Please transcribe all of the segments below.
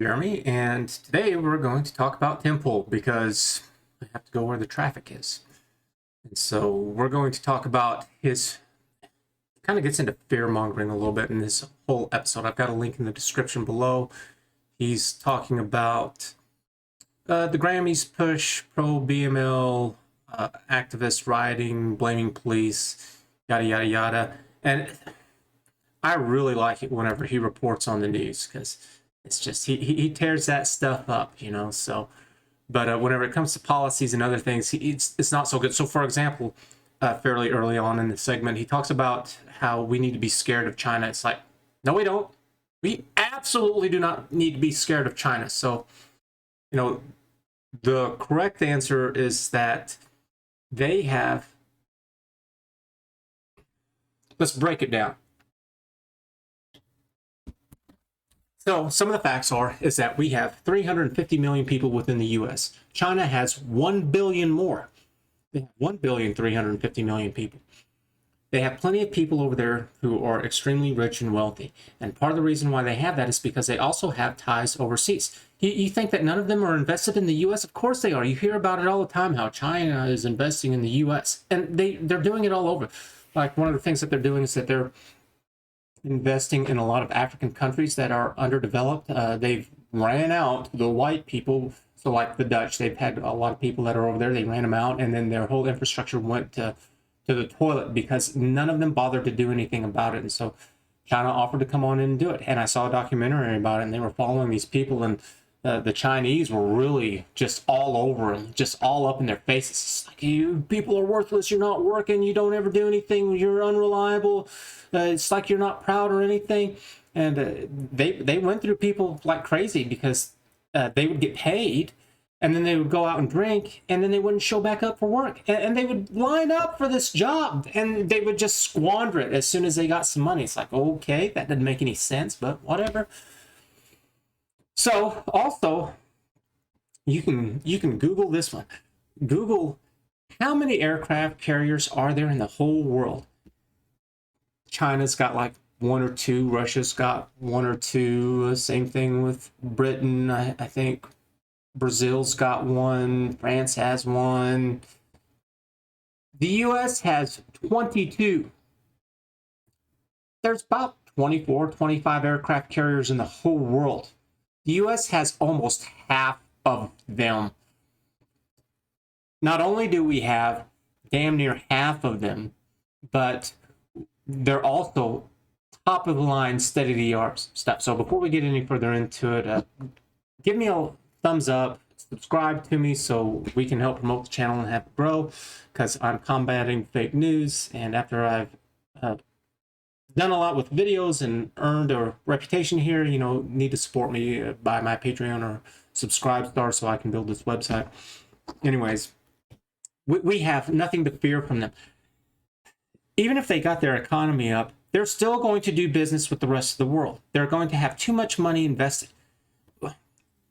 Jeremy, and today we're going to talk about Temple because we have to go where the traffic is. And so we're going to talk about his kind of gets into fear mongering a little bit in this whole episode. I've got a link in the description below. He's talking about the Grammys push pro BML activists rioting, blaming police, yada yada yada. And I really like it whenever he reports on the news because it's just he tears that stuff up, So, but whenever it comes to policies and other things, it's not so good. So, for example, fairly early on in the segment, he talks about how we need to be scared of China. It's like, no, we don't. We absolutely do not need to be scared of China. So, the correct answer is that they have. Let's break it down. So some of the facts is that we have 350 million people within the U.S. China has 1 billion more. They have 1,350 million people. They have plenty of people over there who are extremely rich and wealthy. And part of the reason why they have that is because they also have ties overseas. You think that none of them are invested in the U.S.? Of course they are. You hear about it all the time, how China is investing in the U.S. And they're doing it all over. Like one of the things that they're doing is that they're investing in a lot of African countries that are underdeveloped. They've ran out the white people. So like the Dutch, they've had a lot of people that are over there. They ran them out, and then their whole infrastructure went to the toilet because none of them bothered to do anything about it. And so China offered to come on in and do it. And I saw a documentary about it, and they were following these people, and the Chinese were really just all over them, just all up in their faces. It's like, you people are worthless. You're not working. You don't ever do anything. You're unreliable. It's like you're not proud or anything. And they went through people like crazy because they would get paid, and then they would go out and drink, and then they wouldn't show back up for work. And they would line up for this job, and they would just squander it as soon as they got some money. It's like, okay, that doesn't make any sense, but whatever. So also, you can Google this one. Google how many aircraft carriers are there in the whole world. China's got like one or two. Russia's got one or two. Same thing with Britain. I think Brazil's got one. France has one. The U.S. has 22. There's about 24, 25 aircraft carriers in the whole world. The U.S. has almost half of them. Not only do we have damn near half of them, but they're also top of the line, state of the art stuff. So before we get any further into it, give me a thumbs up, subscribe to me so we can help promote the channel and have it grow, because I'm combating fake news. And after I've done a lot with videos and earned a reputation here, need to support me by my Patreon or subscribe star so I can build this website. Anyways, we have nothing to fear from them. Even if they got their economy up, they're still going to do business with the rest of the world. They're going to have too much money invested.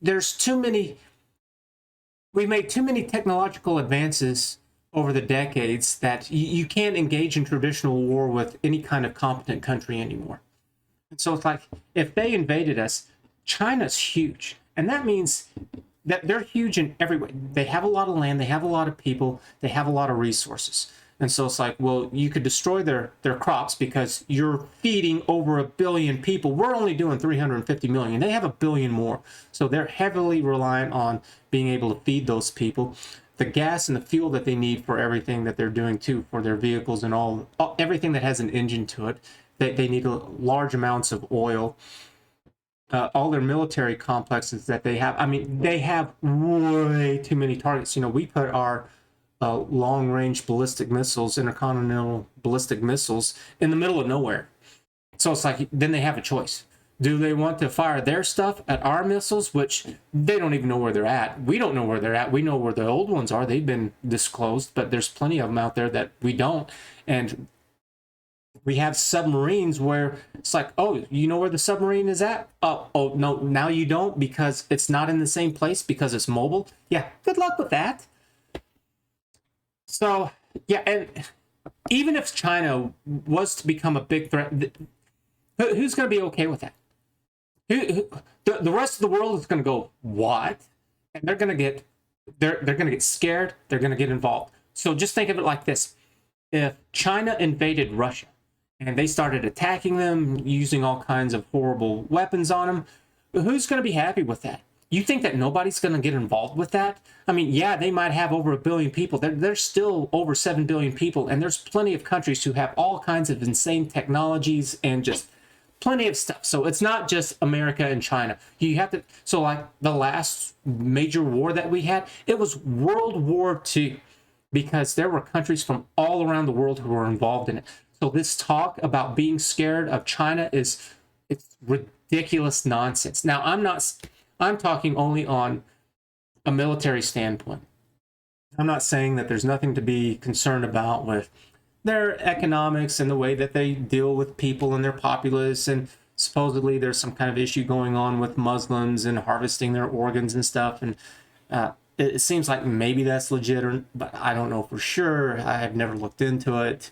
There's too many. We've made too many technological advances over the decades that you can't engage in traditional war with any kind of competent country anymore. And so it's like, if they invaded us, China's huge. And that means that they're huge in every way. They have a lot of land, they have a lot of people, they have a lot of resources. And so it's like, well, you could destroy their crops because you're feeding over 1 billion people. We're only doing 350 million. They have 1 billion more. So they're heavily reliant on being able to feed those people. The gas and the fuel that they need for everything that they're doing too, for their vehicles and everything that has an engine to it, they need large amounts of oil. All their military complexes that they have, they have way too many targets. We put our long-range ballistic missiles, intercontinental ballistic missiles, in the middle of nowhere. So it's like, then they have a choice. Do they want to fire their stuff at our missiles, which they don't even know where they're at? We don't know where they're at. We know where the old ones are. They've been disclosed, but there's plenty of them out there that we don't. And we have submarines where it's like, oh, you know where the submarine is at? Oh, no, now you don't because it's not in the same place because it's mobile. Yeah, good luck with that. So, yeah, and even if China was to become a big threat, who's going to be okay with that? The rest of the world is going to go, what? And they're going to get they're going to get scared. They're going to get involved. So just think of it like this: if China invaded Russia and they started attacking them using all kinds of horrible weapons on them, who's going to be happy with that? You think that nobody's going to get involved with that? I mean, yeah, they might have over 1 billion people. There's still over 7 billion people, and there's plenty of countries who have all kinds of insane technologies and just plenty of stuff. So it's not just America and China. You have to, so like the last major war that we had, it was World War II, because there were countries from all around the world who were involved in it. So this talk about being scared of China it's ridiculous nonsense. Now, I'm talking only on a military standpoint. I'm not saying that there's nothing to be concerned about with their economics and the way that they deal with people and their populace, and supposedly there's some kind of issue going on with Muslims and harvesting their organs and stuff, and it seems like maybe that's legit, but I don't know for sure. I have never looked into it.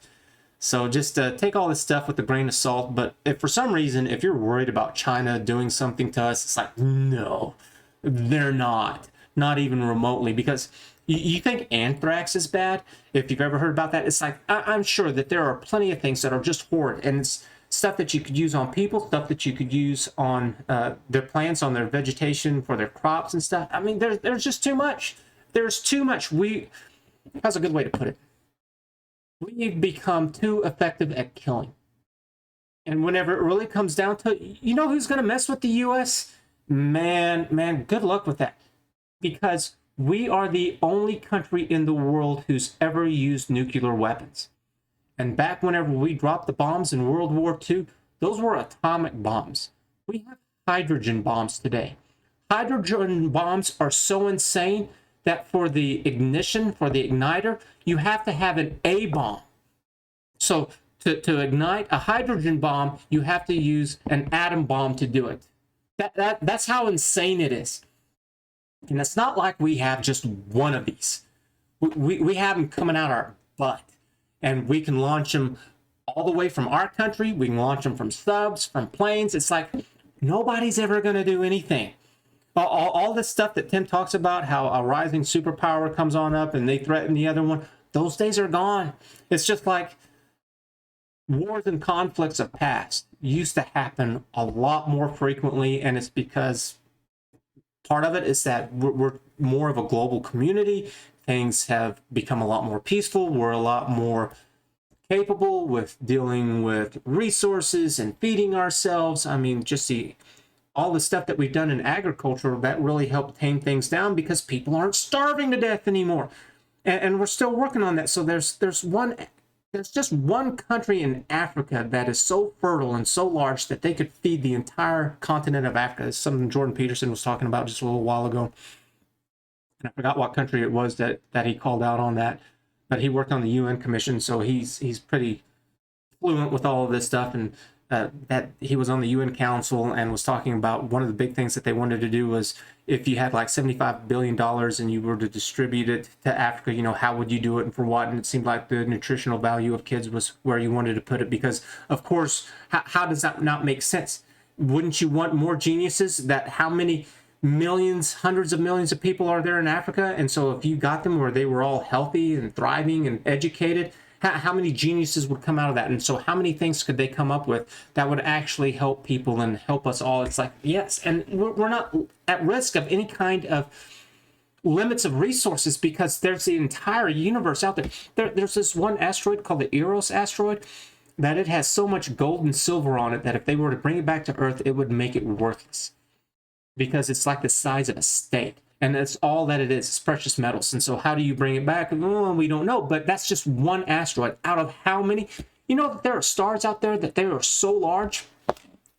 So just take all this stuff with a grain of salt. But if for some reason, if you're worried about China doing something to us, it's like, no, they're not even remotely. Because you think anthrax is bad? If you've ever heard about that, it's like, I'm sure that there are plenty of things that are just horrid. And it's stuff that you could use on people, stuff that you could use on their plants, on their vegetation, for their crops and stuff. I mean, there's just too much. There's too much. How's a good way to put it? We've become too effective at killing. And whenever it really comes down to it, you know who's going to mess with the U.S.? Man, good luck with that. Because we are the only country in the world who's ever used nuclear weapons. And back whenever we dropped the bombs in World War II, those were atomic bombs. We have hydrogen bombs today. Hydrogen bombs are so insane that for the ignition, for the igniter, you have to have an A bomb. So to ignite a hydrogen bomb, you have to use an atom bomb to do it. That's how insane it is. And it's not like we have just one of these. We have them coming out our butt. And we can launch them all the way from our country. We can launch them from subs, from planes. It's like nobody's ever going to do anything. All this stuff that Tim talks about, how a rising superpower comes on up and they threaten the other one, those days are gone. It's just like wars and conflicts of past used to happen a lot more frequently, and it's because part of it is that we're more of a global community. Things have become a lot more peaceful. We're a lot more capable with dealing with resources and feeding ourselves. I mean, just see all the stuff that we've done in agriculture that really helped tame things down because people aren't starving to death anymore. And we're still working on that. So there's just one country in Africa that is so fertile and so large that they could feed the entire continent of Africa. It's something Jordan Peterson was talking about just a little while ago. And I forgot what country it was that he called out on that. But he worked on the UN Commission, so he's pretty fluent with all of this stuff. And that he was on the UN Council and was talking about one of the big things that they wanted to do was if you had like $75 billion and you were to distribute it to Africa, you know, how would you do it and for what? And it seemed like the nutritional value of kids was where you wanted to put it because, of course, how does that not make sense? Wouldn't you want more geniuses? That how many millions, hundreds of millions of people are there in Africa? And so if you got them where they were all healthy and thriving and educated, how many geniuses would come out of that? And so how many things could they come up with that would actually help people and help us all? It's like, yes, and we're not at risk of any kind of limits of resources because there's the entire universe out there. There's this one asteroid called the Eros asteroid that it has so much gold and silver on it that if they were to bring it back to Earth, it would make it worthless because it's like the size of a state. And that's all that it is. It's precious metals. And so how do you bring it back? Well, we don't know. But that's just one asteroid out of how many? You know that there are stars out there that they are so large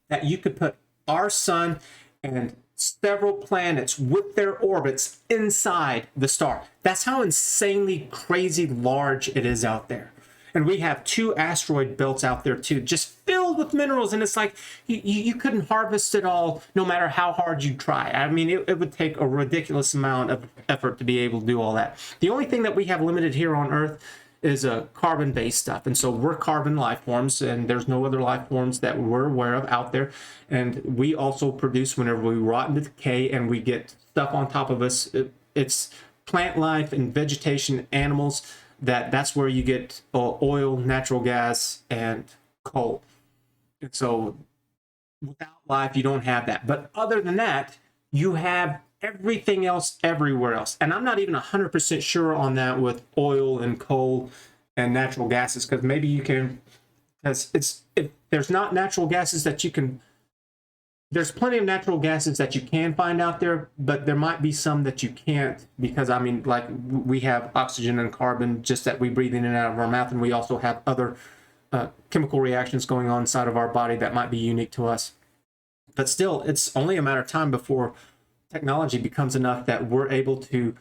that you could put our sun and several planets with their orbits inside the star. That's how insanely crazy large it is out there. And we have 2 asteroid belts out there too, just filled with minerals. And it's like you couldn't harvest it all no matter how hard you try. I mean, it would take a ridiculous amount of effort to be able to do all that. The only thing that we have limited here on Earth is a carbon-based stuff. And so we're carbon life forms, and there's no other life forms that we're aware of out there. And we also produce, whenever we rot into decay and we get stuff on top of us, it's plant life and vegetation, animals, that's where you get oil, natural gas, and coal. And so without life, you don't have that. But other than that, you have everything else everywhere else. And I'm not even 100% sure on that with oil and coal and natural gases, because maybe you can, because if there's not natural gases that you can, there's plenty of natural gases that you can find out there, but there might be some that you can't, because I mean, like, we have oxygen and carbon just that we breathe in and out of our mouth, and we also have other chemical reactions going on inside of our body that might be unique to us. But still, it's only a matter of time before technology becomes enough that we're able to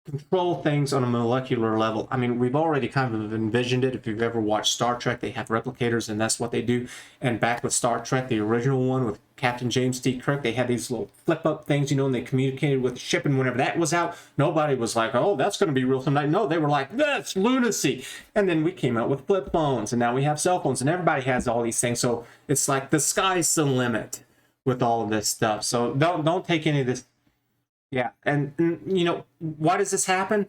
control things on a molecular level. I mean, we've already kind of envisioned it. If you've ever watched Star Trek, they have replicators, and that's what they do. And back with Star Trek, the original one with Captain James T. Kirk, they had these little flip-up things, and they communicated with the ship. And whenever that was out, nobody was like, oh, that's going to be real someday. No, they were like, that's lunacy. And then we came out with flip phones, and now we have cell phones, and everybody has all these things. So it's like the sky's the limit with all of this stuff. So don't take any of this. Yeah, and why does this happen?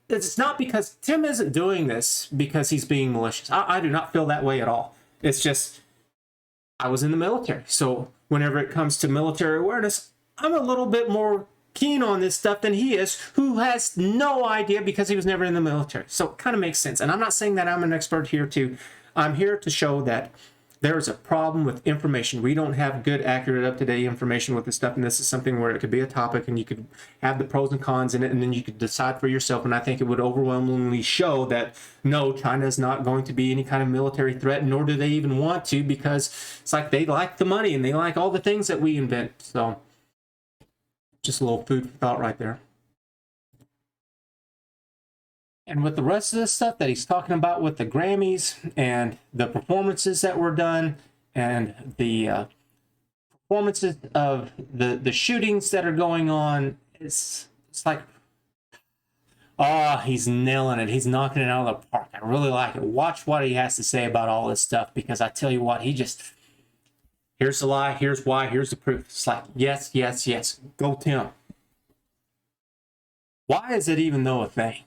It's not because Tim isn't doing this because he's being malicious. I do not feel that way at all. It's just, I was in the military, so whenever it comes to military awareness, I'm a little bit more keen on this stuff than he is, who has no idea because he was never in the military. So it kind of makes sense. And I'm not saying that I'm an expert here I'm here to show that there is a problem with information. We don't have good, accurate, up-to-date information with this stuff, and this is something where it could be a topic, and you could have the pros and cons in it, and then you could decide for yourself. And I think it would overwhelmingly show that no, China is not going to be any kind of military threat, nor do they even want to, because it's like they like the money and they like all the things that we invent. So just a little food for thought right there. And with the rest of this stuff that he's talking about with the Grammys and the performances that were done and the performances of the shootings that are going on, it's like, he's nailing it. He's knocking it out of the park. I really like it. Watch what he has to say about all this stuff, because I tell you what, here's the lie, here's why, here's the proof. It's like, yes, yes, yes. Go Tim. Why is it even though a thing?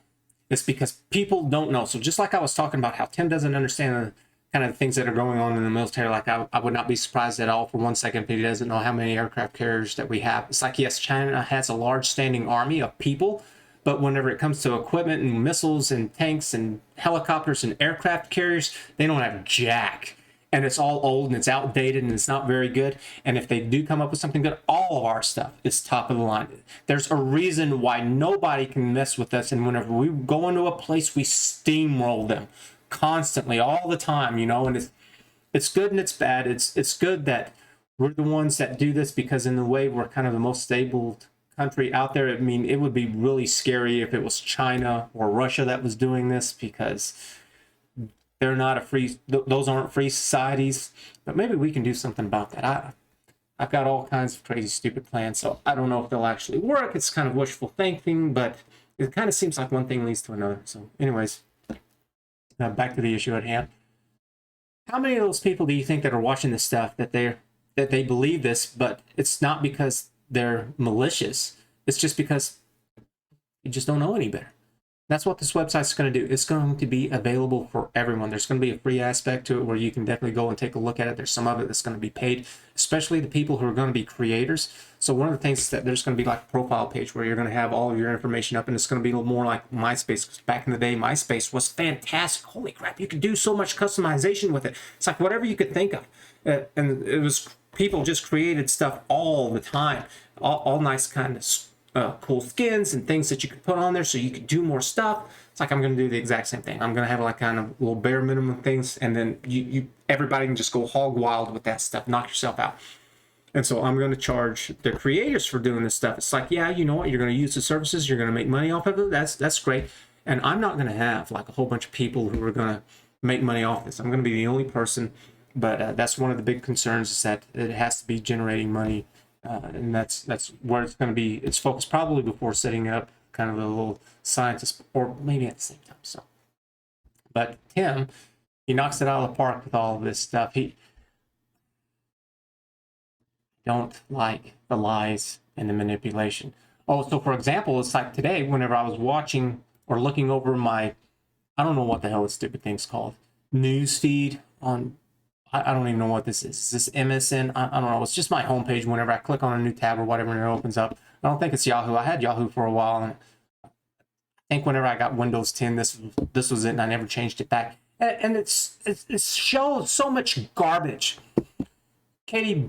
It's because people don't know. So just like I was talking about how Tim doesn't understand the kind of things that are going on in the military, like I would not be surprised at all for 1 second if he doesn't know how many aircraft carriers that we have. It's like, yes, China has a large standing army of people, but whenever it comes to equipment and missiles and tanks and helicopters and aircraft carriers, they don't have jack. And it's all old and it's outdated and it's not very good. And if they do come up with something good, all of our stuff is top of the line. There's a reason why nobody can mess with us. And whenever we go into a place, we steamroll them constantly, all the time, and it's good and it's bad. It's good that we're the ones that do this, because in a way we're kind of the most stable country out there. I mean, it would be really scary if it was China or Russia that was doing this, because they're not those aren't free societies. But maybe we can do something about that. I've got all kinds of crazy, stupid plans, so I don't know if they'll actually work. It's kind of wishful thinking, but it kind of seems like one thing leads to another. So anyways, back to the issue at hand. How many of those people do you think that are watching this stuff that they believe this, but it's not because they're malicious? It's just because you just don't know any better. That's what this website's going to do. It's going to be available for everyone. There's going to be a free aspect to it where you can definitely go and take a look at it. There's some of it that's going to be paid, especially the people who are going to be creators. So one of the things is that there's going to be like a profile page where you're going to have all of your information up, and it's going to be a little more like MySpace. Back in the day, MySpace was fantastic. Holy crap, you could do so much customization with it. It's like whatever you could think of. And it was, people just created stuff all the time, all nice kind of cool skins and things that you could put on there so you could do more stuff. It's like I'm going to do the exact same thing. I'm going to have like kind of little bare minimum things, and then everybody can just go hog wild with that stuff, knock yourself out. And so I'm going to charge the creators for doing this stuff. It's like, yeah, you know what? You're going to use the services. You're going to make money off of it. That's great. And I'm not going to have like a whole bunch of people who are going to make money off this. I'm going to be the only person. But that's one of the big concerns, is that it has to be generating money. And that's where it's going to be. It's focused probably before setting up kind of a little scientist, or maybe at the same time. So, but Tim, he knocks it out of the park with all of this stuff. He don't like the lies and the manipulation. Oh, so for example, it's like today, whenever I was watching or looking over my, I don't know what the hell this stupid thing's called, news feed on, I don't even know what this is. Is this MSN? I don't know. It's just my homepage. Whenever I click on a new tab or whatever, and it opens up. I don't think it's Yahoo. I had Yahoo for a while, and I think whenever I got Windows 10, this was it, and I never changed it back. And it shows so much garbage. Katie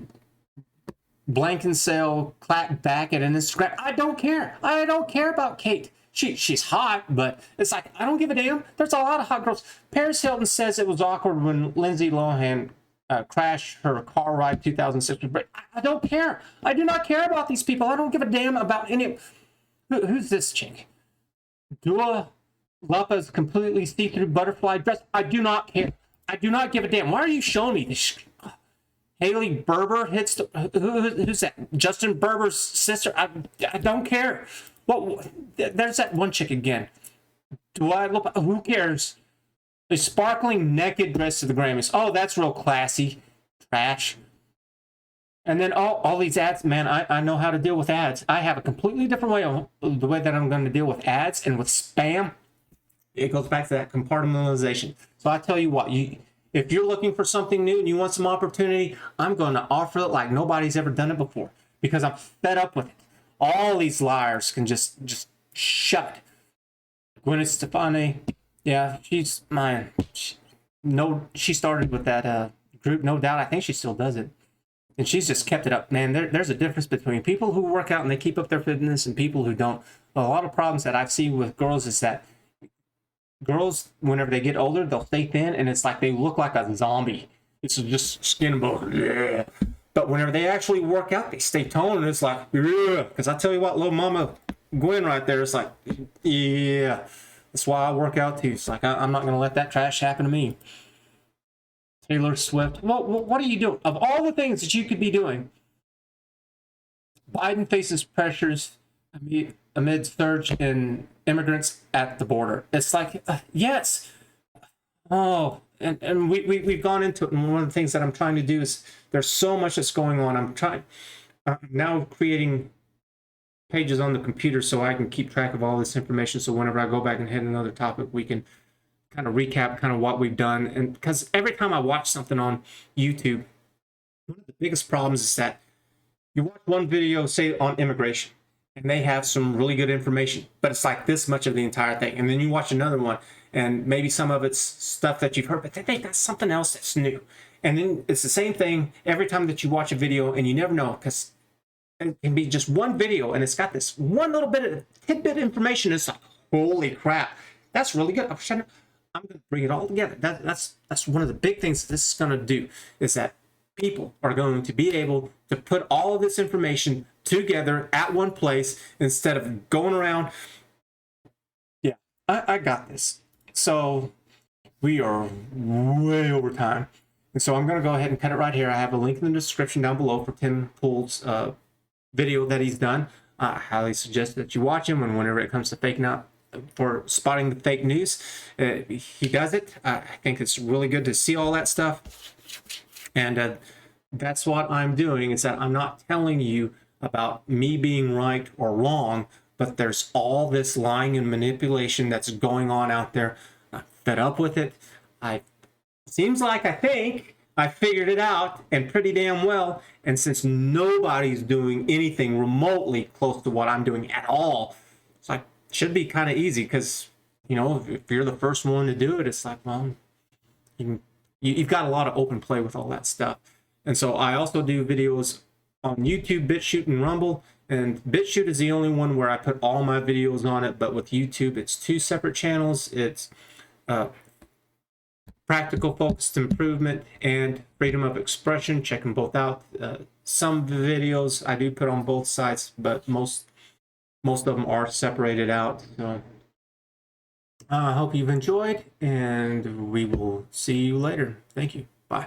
Blankenshell clapped back at an Instagram. I don't care. I don't care about Kate. She's hot, but it's like, I don't give a damn. There's a lot of hot girls. Paris Hilton says it was awkward when Lindsay Lohan crashed her car ride 2006. But I don't care. I do not care about these people. I don't give a damn about any. Who's this chick? Dua Lipa's completely see-through butterfly dress. I do not care. I do not give a damn. Why are you showing me this? Haley Berber hits who's that? Justin Bieber's sister. I don't care. Well, there's that one chick again. Who cares? A sparkling naked dress to the Grammys. Oh, that's real classy. Trash. And then all these ads, man, I know how to deal with ads. I have a completely different way of the way that I'm going to deal with ads and with spam. It goes back to that compartmentalization. So I tell you what, if you're looking for something new and you want some opportunity, I'm going to offer it like nobody's ever done it before because I'm fed up with it. All these liars can just shut it. Gwen Stefani, yeah, she's mine. She started with that group, no doubt. I think she still does it. And she's just kept it up. Man, there's a difference between people who work out and they keep up their fitness and people who don't. A lot of problems that I've seen with girls is that girls, whenever they get older, they'll stay thin, and it's like they look like a zombie. It's just skin and bone. Yeah. But whenever they actually work out, they stay toned, and it's like, yeah. Because I tell you what, little mama Gwen right there, it's like, yeah. That's why I work out too. It's like, I'm not going to let that trash happen to me. Taylor Swift. Well, what are you doing? Of all the things that you could be doing, Biden faces pressures amid surge in immigrants at the border. It's like, yes. Oh, and we've gone into it. And one of the things that I'm trying to do is there's so much that's going on. I'm now creating pages on the computer so I can keep track of all this information. So whenever I go back and hit another topic, we can kind of recap kind of what we've done. And because every time I watch something on YouTube, one of the biggest problems is that you watch one video, say on immigration, and they have some really good information, but it's like this much of the entire thing. And then you watch another one, and maybe some of it's stuff that you've heard, but they got something else that's new. And then it's the same thing every time that you watch a video, and you never know, because it can be just one video, and it's got this one little bit of tidbit information. It's like, holy crap, that's really good. I'm going to bring it all together. That's one of the big things this is going to do, is that people are going to be able to put all of this information together at one place instead of going around. Yeah, I got this. So we are way over time. And so I'm going to go ahead and cut it right here. I have a link in the description down below for Tim Pool's video that he's done. I highly suggest that you watch him, and whenever it comes to faking out for spotting the fake news, he does it. I think it's really good to see all that stuff. And that's what I'm doing, is that I'm not telling you about me being right or wrong, but there's all this lying and manipulation that's going on out there. I'm fed up with it. I think I figured it out, and pretty damn well. And since nobody's doing anything remotely close to what I'm doing at all, it's like, it should be kind of easy, because, you know, if you're the first one to do it, it's like, well, you've got a lot of open play with all that stuff. And so I also do videos on YouTube, BitChute, and Rumble. And BitChute is the only one where I put all my videos on it. But with YouTube, it's two separate channels. It's Practical Focused Improvement and Freedom of Expression. Check them both out. Some videos I do put on both sites, but most of them are separated out. So I hope you've enjoyed, and we will see you later. Thank you. Bye.